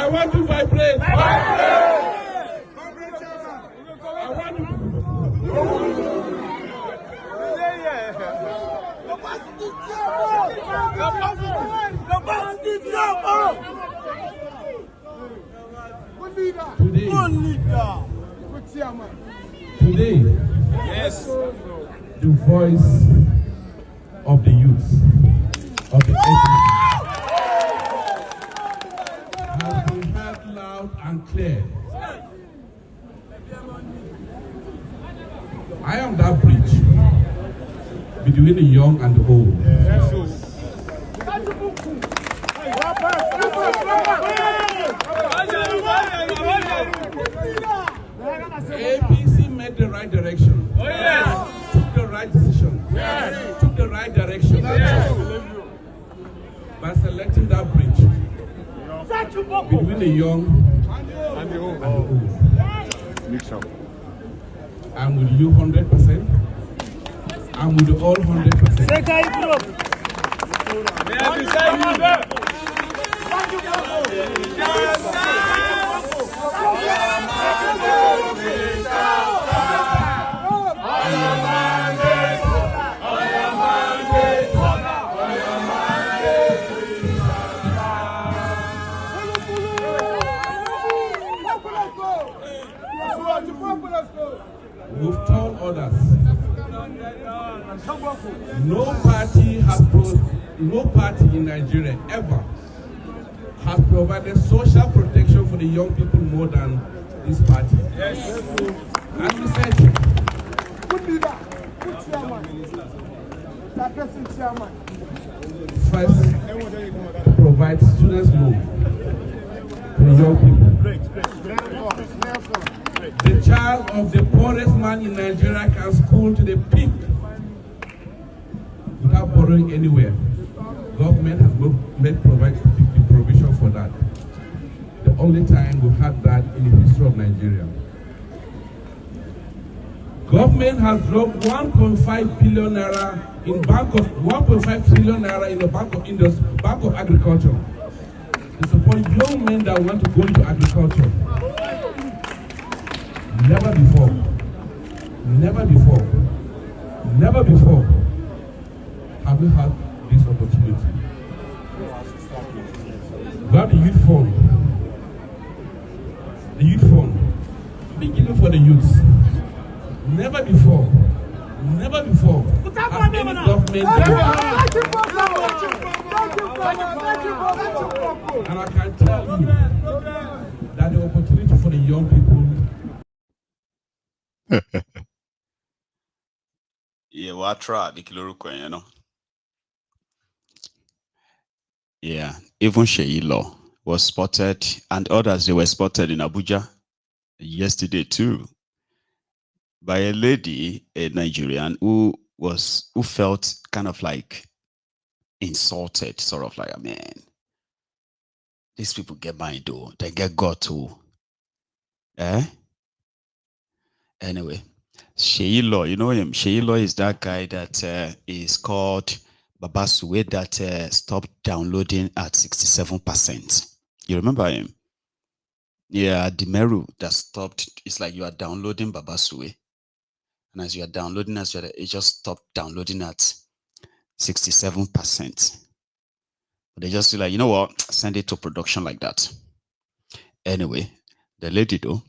want to vibrate. I want to. Today, yes, the voice of the youth, of the APC, has been heard loud and clear. I am that bridge between the young and the old. APC made the right direction. Oh, yes. Took the right decision. Yes. Took the right direction. Yes. By selecting that bridge between the young and the old. I'm with you 100%. I'm with you all 100%. We've told others, no party in Nigeria ever has provided social protection for the young people more than this party. Yes. As we said, first, provide students loan to the young people. The child of the poorest man in Nigeria can school to the peak without borrowing anywhere. Government has provided the provision for that. The only time we've had that in the history of Nigeria. Government has dropped 1.5 billion naira in bank of 1.5 trillion naira in the Bank of Agriculture. To support young men that want to go into agriculture. Never before have we had this opportunity. We have the youth fund. The youth fund being given for the youths. Never before has any government and I can tell you that the opportunity for the young people. Yilwatda, the Koolu, you know. Yeah, even Seyi was spotted, and others, they were spotted in Abuja yesterday too, by a lady, a Nigerian, who felt kind of like insulted, sort of like, man, these people get mind though, they get God too. Anyway, Seyi, you know him. Seyi is that guy that is called Babasuwe that stopped downloading at 67%. You remember him? Yeah, Dimeru that stopped. It's like you are downloading Babasuwe, and as you are downloading, it just stopped downloading at 67%. But they just feel like, you know what, send it to production like that. Anyway, the lady though.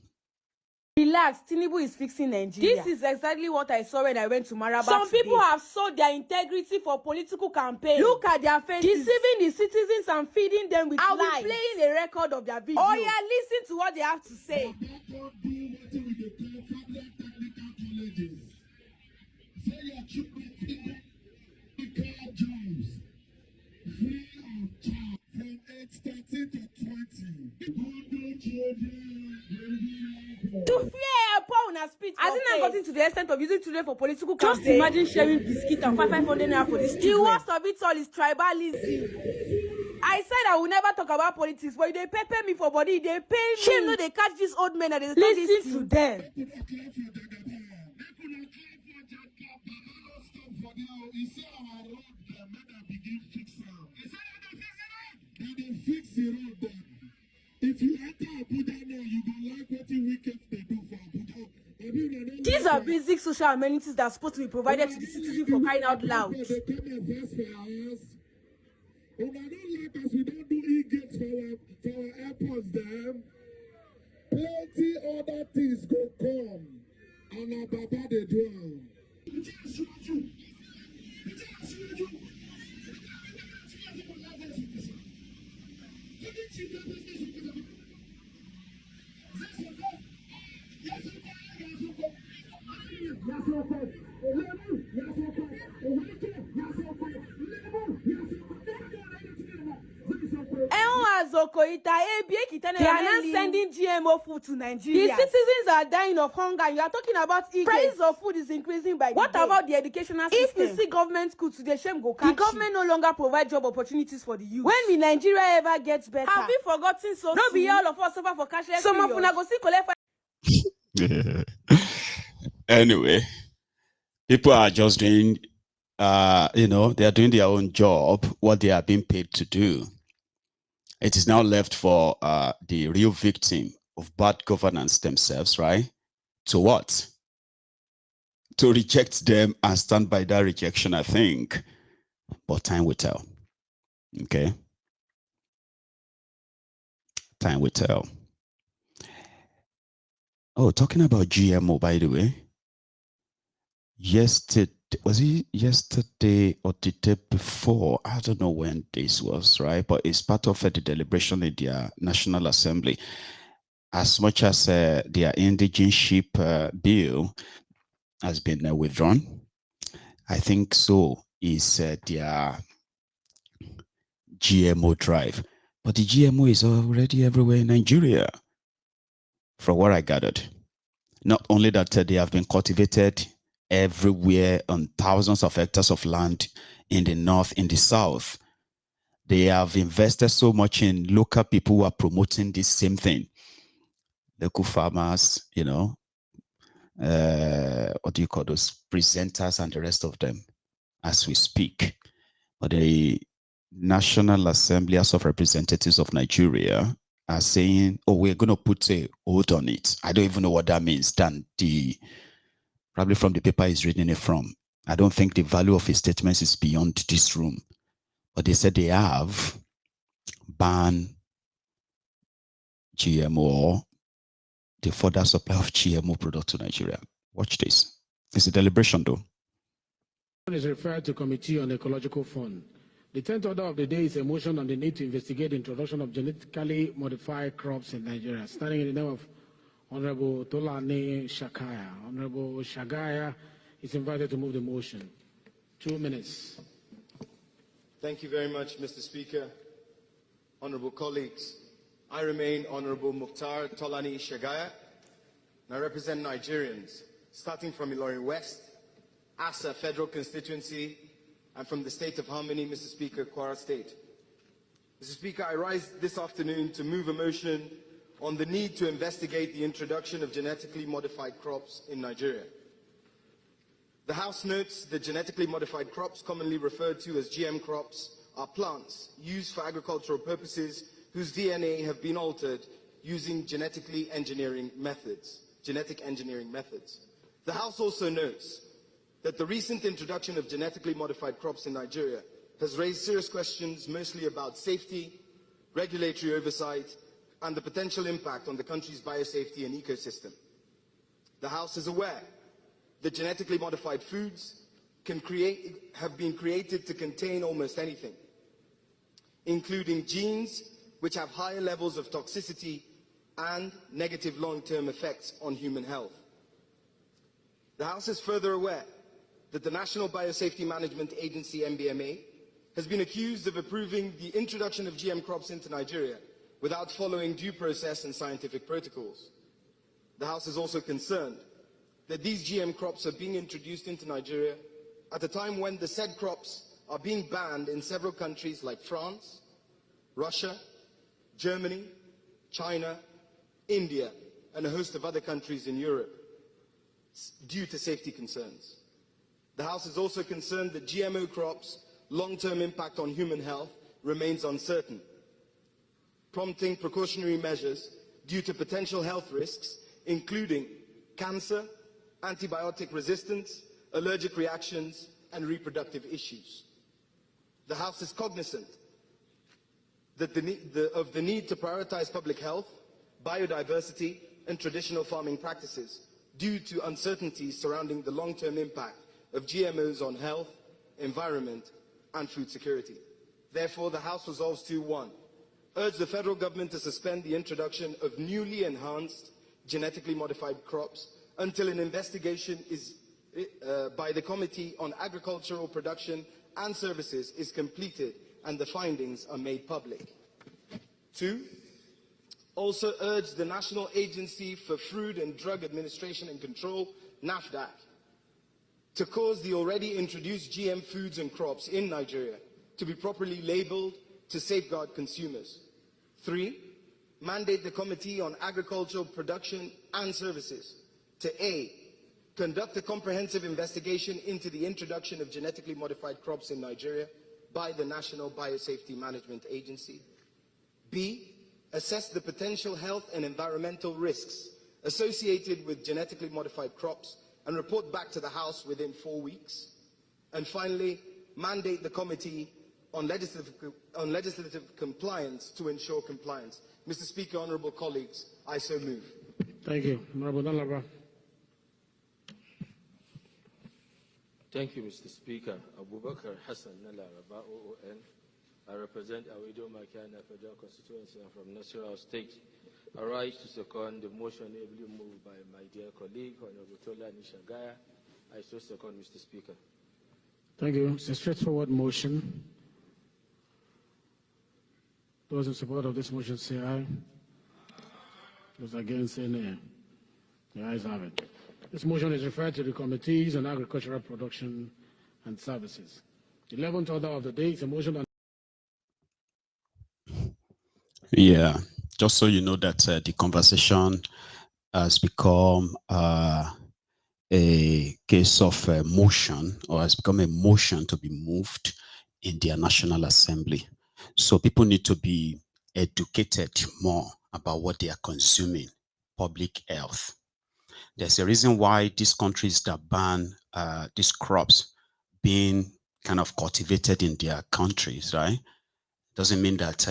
Relax, Tinubu is fixing Nigeria. This is exactly what I saw when I went to Maraba. Some people have sold their integrity for political campaign. Look at their faces. Deceiving the citizens and feeding them with lies. I'll be playing a record of their video. Oh yeah, listen to what they have to say. To fear upon a speech. As in, I'm gotten to the extent of using children for political campaign. Just imagine sharing biscuit and 500 naira for this children. The worst of it all is tribalism. I said I will never talk about politics, but they pay me for body, they pay me. Shame no, they catch these old men and they listen to them. If you are basic social amenities that are supposed to be provided to the citizen for crying out loud. They come and verse for us. When I don't like us, we don't do e-gates for our airports then. Plenty other things go come. And our Baba they do them. They are not sending GMO food to Nigeria. The citizens are dying of hunger. You are talking about price of food is increasing by what day. About the educational system? If you see government schools today, shame go catch the government no longer provide job opportunities for the youth. When will Nigeria ever get better? Have you forgotten so? No, be all of us suffer for cashless. Some of una go see collect. Anyway, people are just doing, they are doing their own job, what they are being paid to do. It is now left for the real victim of bad governance themselves, right? To what? To reject them and stand by that rejection, I think. But time will tell. Okay? Time will tell. Oh, talking about GMO, by the way. Yesterday, was it yesterday or the day before? I don't know when this was, right? But it's part of the deliberation in their National Assembly. As much as their indigenship bill has been withdrawn, I think so is their GMO drive. But the GMO is already everywhere in Nigeria, from what I gathered. Not only that they have been cultivated everywhere on thousands of hectares of land in the north, in the south. They have invested so much in local people who are promoting this same thing. Local farmers, what do you call those presenters and the rest of them as we speak. But the National Assembly House of Representatives of Nigeria are saying, oh, we're going to put a hold on it. I don't even know what that means. Probably from the paper he's reading it from. I don't think the value of his statements is beyond this room. But they said they have banned GMO, the further supply of GMO products to Nigeria. Watch this. It's a deliberation, though. Is referred to Committee on Ecological Fund. The 10th order of the day is a motion on the need to investigate the introduction of genetically modified crops in Nigeria, starting in the name of Honorable Tolani Shakaya. Honorable Shagaya is invited to move the motion. 2 minutes. Thank you very much, Mr. Speaker. Honorable colleagues, I remain Honorable Mukhtar Tolani Shagaya, and I represent Nigerians, starting from Ilorin West, Asa Federal Constituency, and from the State of Harmony, Mr. Speaker, Kwara State. Mr. Speaker, I rise this afternoon to move a motion on the need to investigate the introduction of genetically modified crops in Nigeria. The House notes that genetically modified crops, commonly referred to as GM crops, are plants used for agricultural purposes whose DNA have been altered using genetic engineering methods. The House also notes that the recent introduction of genetically modified crops in Nigeria has raised serious questions, mostly about safety, regulatory oversight, and the potential impact on the country's biosafety and ecosystem. The House is aware that genetically modified foods have been created to contain almost anything, including genes which have higher levels of toxicity and negative long-term effects on human health. The House is further aware that the National Biosafety Management Agency, NBMA, has been accused of approving the introduction of GM crops into Nigeria without following due process and scientific protocols. The House is also concerned that these GM crops are being introduced into Nigeria at a time when the said crops are being banned in several countries like France, Russia, Germany, China, India, and a host of other countries in Europe due to safety concerns. The House is also concerned that GMO crops' long-term impact on human health remains uncertain, prompting precautionary measures due to potential health risks, including cancer, antibiotic resistance, allergic reactions, and reproductive issues. The House is cognizant that of the need to prioritize public health, biodiversity, and traditional farming practices due to uncertainties surrounding the long-term impact of GMOs on health, environment, and food security. Therefore, the House resolves to 1. Urge the federal government to suspend the introduction of newly enhanced genetically modified crops until an investigation is by the Committee on Agricultural Production and Services is completed and the findings are made public. 2. Also urge the National Agency for Food and Drug Administration and Control, NAFDAC, to cause the already introduced GM foods and crops in Nigeria to be properly labeled to safeguard consumers. 3. Mandate the Committee on Agricultural Production and Services to A. Conduct a comprehensive investigation into the introduction of genetically modified crops in Nigeria by the National Biosafety Management Agency. B. Assess the potential health and environmental risks associated with genetically modified crops and report back to the House within 4 weeks. And finally, mandate the Committee on legislative compliance to ensure compliance. Mr. Speaker, honourable colleagues, I so move. Thank you. Honourable Dalaba. Thank you, Mr. Speaker. Abubakar Hassan Nalaraba, OON. I represent Awedo Makana Federal Constituency. I'm from Nasarawa State. I rise to second the motion ably moved by my dear colleague, Honorable Tola Nishagaya. I so second, Mr. Speaker. Thank you. It's a straightforward motion. Those in support of this motion say aye. Those against say nay. The ayes have it. This motion is referred to the Committees on Agricultural Production and Services. The 11th order of the day is a motion on. Yeah, just so you know that the conversation has become a case of motion, or has become a motion to be moved in their National Assembly. So people need to be educated more about what they are consuming, public health. There's a reason why these countries that ban these crops being kind of cultivated in their countries, right? Doesn't mean that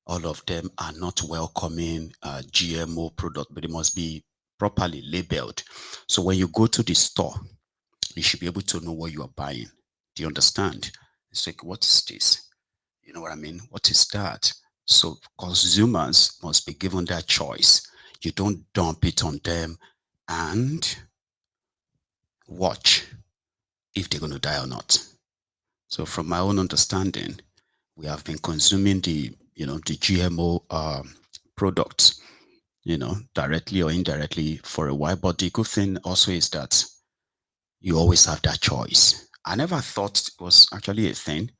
all of them are not welcoming GMO product, but it must be properly labeled. So when you go to the store, you should be able to know what you are buying. Do you understand? It's like, what is this? You know what I mean? What is that? So consumers must be given that choice. You don't dump it on them and watch if they're going to die or not. So from my own understanding, we have been consuming the GMO products, directly or indirectly for a while. But the good thing also is that you always have that choice. I never thought it was actually a thing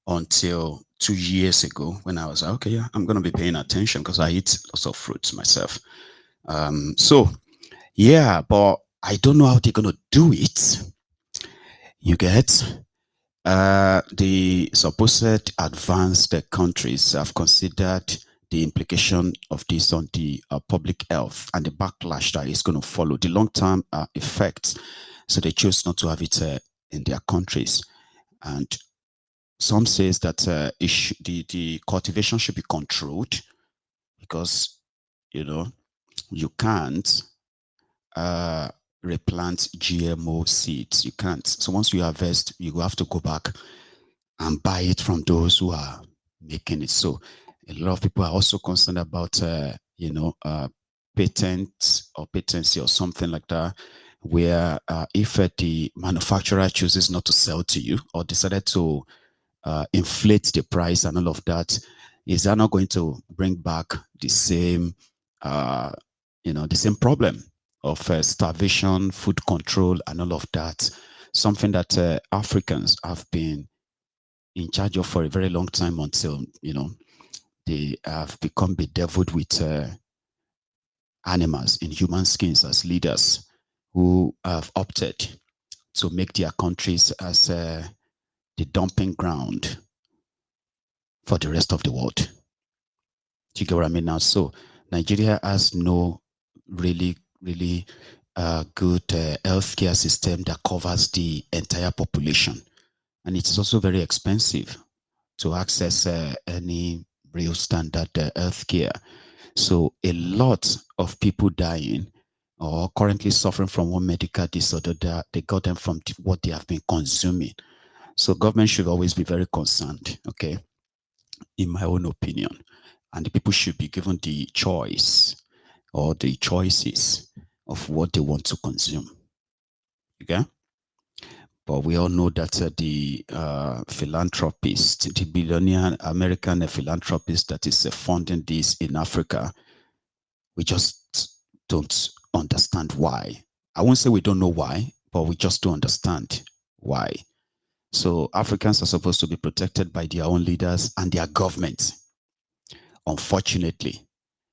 until 2 years ago when I was like, okay, yeah, I'm going to be paying attention because I eat lots of fruits myself. So yeah, but I don't know how they're going to do it. You get? The supposed advanced countries have considered the implication of this on the public health and the backlash that is going to follow, the long-term effects. So they chose not to have it in their countries. And some says that the cultivation should be controlled because, you can't replant GMO seeds. You can't. So once you harvest, you have to go back and buy it from those who are making it. So a lot of people are also concerned about, patents or patency or something like that, where if the manufacturer chooses not to sell to you or decided to inflate the price and all of that, is that not going to bring back the same, the same problem of starvation, food control, and all of that? Something that Africans have been in charge of for a very long time until, they have become bedeviled with animals in human skins as leaders who have opted to make their countries as the dumping ground for the rest of the world. Do you get what I mean now? So Nigeria has no really good healthcare system that covers the entire population. And it is also very expensive to access any real standard healthcare. So a lot of people dying or currently suffering from one medical disorder that they got them from what they have been consuming. So government should always be very concerned, okay, in my own opinion. And the people should be given the choice or the choices of what they want to consume. Okay? But we all know that the philanthropist, the billionaire American philanthropist that is funding this in Africa, we just don't understand why. I won't say we don't know why, but we just don't understand why. So Africans are supposed to be protected by their own leaders and their governments. Unfortunately,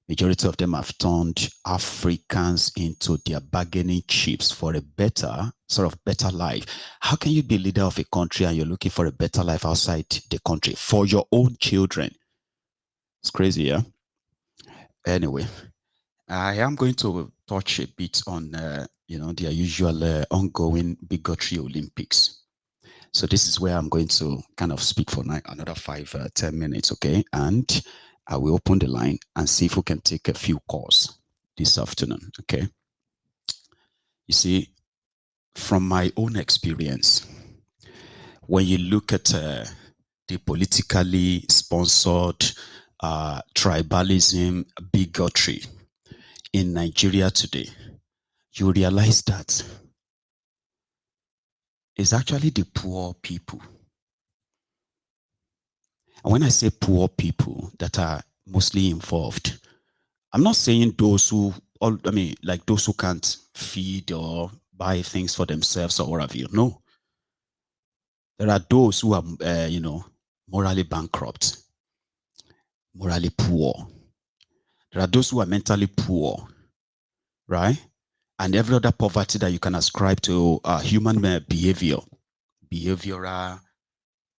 majority of them have turned Africans into their bargaining chips for a better, sort of better life. How can you be leader of a country and you're looking for a better life outside the country for your own children? It's crazy, yeah? Anyway, I am going to touch a bit on, their usual ongoing bigotry Olympics. So this is where I'm going to kind of speak for another 5-10 minutes, okay? And I will open the line and see if we can take a few calls this afternoon, okay? You see, from my own experience, when you look at the politically sponsored tribalism, bigotry in Nigeria today, you realize that it's actually the poor people. And when I say poor people that are mostly involved, I'm not saying those who, like those who can't feed or buy things for themselves or whatever. No. There are those who are, morally bankrupt, morally poor. There are those who are mentally poor, right? And every other poverty that you can ascribe to human behavior, behavioral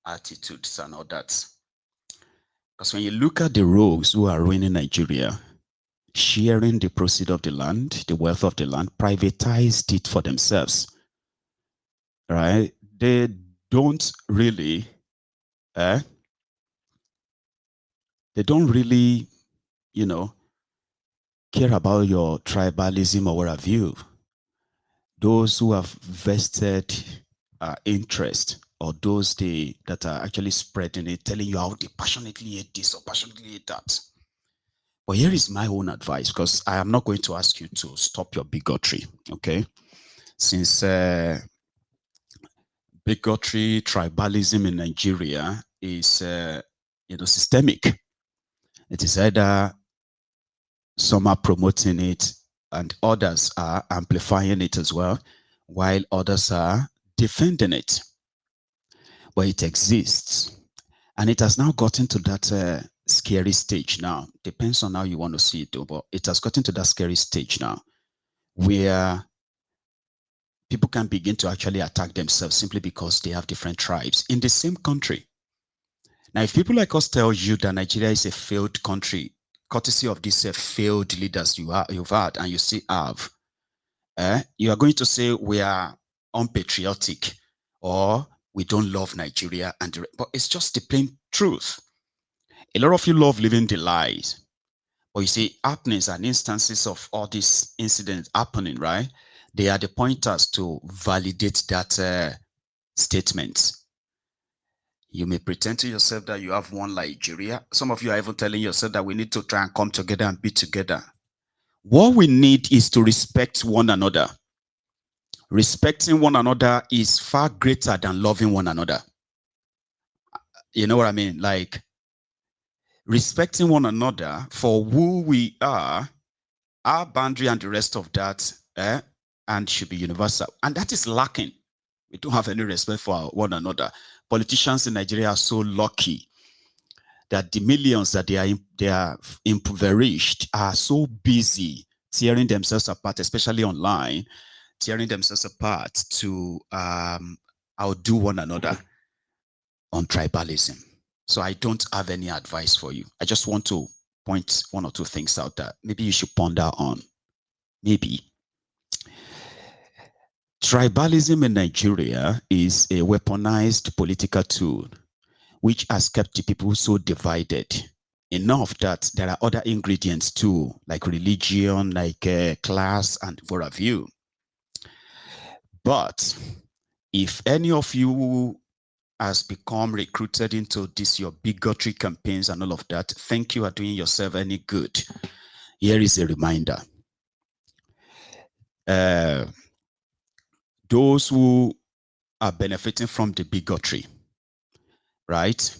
attitudes and all that. Because when you look at the rogues who are ruining Nigeria, sharing the proceeds of the land, the wealth of the land, privatized it for themselves, right? They don't really, they don't really, care about your tribalism or what have you. Those who have vested interest, or those that are actually spreading it, telling you how they passionately hate this or passionately hate that. But here is my own advice, because I am not going to ask you to stop your bigotry, okay? Since bigotry, tribalism in Nigeria is, systemic. It is either some are promoting it and others are amplifying it as well, while others are defending it. But it exists. And it has now gotten to that scary stage now. Depends on how you want to see it, though, but it has gotten to that scary stage now where people can begin to actually attack themselves simply because they have different tribes in the same country. Now, if people like us tell you that Nigeria is a failed country, courtesy of these failed leaders you've had and you still have, you are going to say we are unpatriotic or we don't love Nigeria, but it's just the plain truth. A lot of you love living the lies, but you see, happenings and instances of all these incidents happening, right? They are the pointers to validate that statement. You may pretend to yourself that you have one Nigeria. Some of you are even telling yourself that we need to try and come together and be together. What we need is to respect one another. Respecting one another is far greater than loving one another. You know what I mean? Like, respecting one another for who we are, our boundary and the rest of that, and should be universal. And that is lacking. We don't have any respect for one another. Politicians in Nigeria are so lucky that the millions that they are impoverished are so busy tearing themselves apart, especially online, tearing themselves apart to outdo one another on tribalism. So I don't have any advice for you. I just want to point one or two things out that maybe you should ponder on. Maybe. Tribalism in Nigeria is a weaponized political tool which has kept the people so divided enough that there are other ingredients too, like religion, like class, and for a view. But if any of you has become recruited into this, your bigotry campaigns and all of that, think you are doing yourself any good. Here is a reminder. Those who are benefiting from the bigotry, right?